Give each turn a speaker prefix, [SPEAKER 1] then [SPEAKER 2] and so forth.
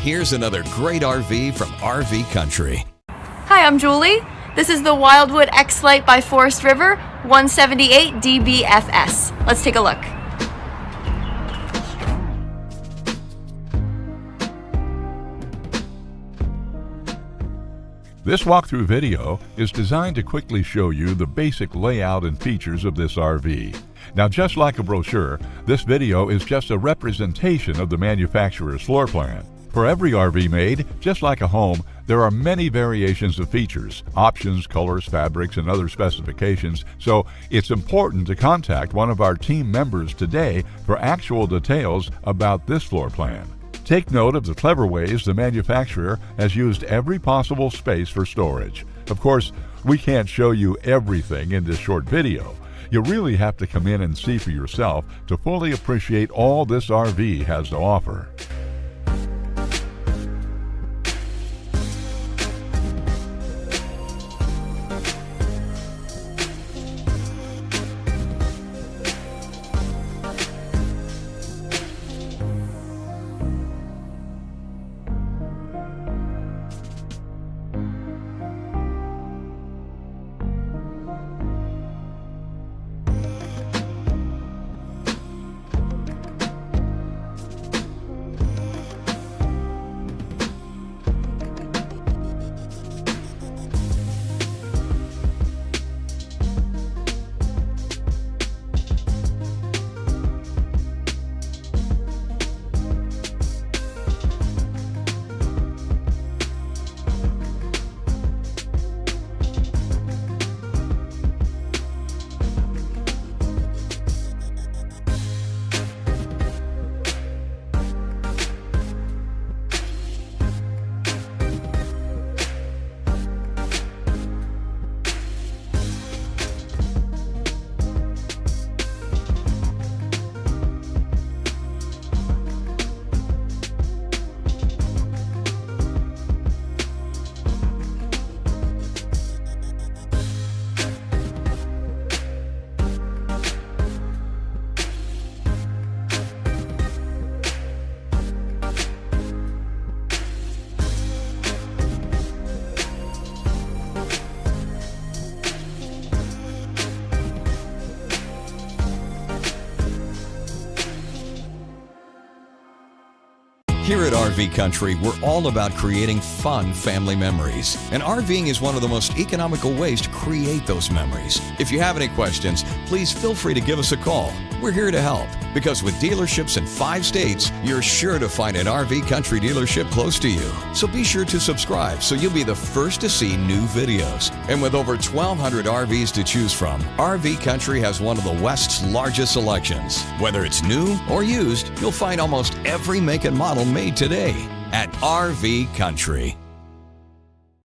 [SPEAKER 1] Here's another great RV from RV Country.
[SPEAKER 2] Hi, I'm Julie. This is the Wildwood X-Lite by Forest River 178DBFS. Let's take a look.
[SPEAKER 3] This walkthrough video is designed to quickly show you the basic layout and features of this RV. Now, just like a brochure, this video is just a representation of the manufacturer's floor plan. For every RV made, just like a home, there are many variations of features, options, colors, fabrics, and other specifications, so it's important to contact one of our team members today for actual details about this floor plan. Take note of the clever ways the manufacturer has used every possible space for storage. Of course, we can't show you everything in this short video. You really have to come in and see for yourself to fully appreciate all this RV has to offer.
[SPEAKER 1] Here at RV Country, we're all about creating fun family memories. And RVing is one of the most economical ways to create those memories. If you have any questions, please feel free to give us a call. We're here to help, because with dealerships in 5 states, you're sure to find an RV Country dealership close to you. So be sure to subscribe so you'll be the first to see new videos. And with over 1,200 RVs to choose from, RV Country has one of the West's largest selections. Whether it's new or used, you'll find almost every make and model made today at RV Country.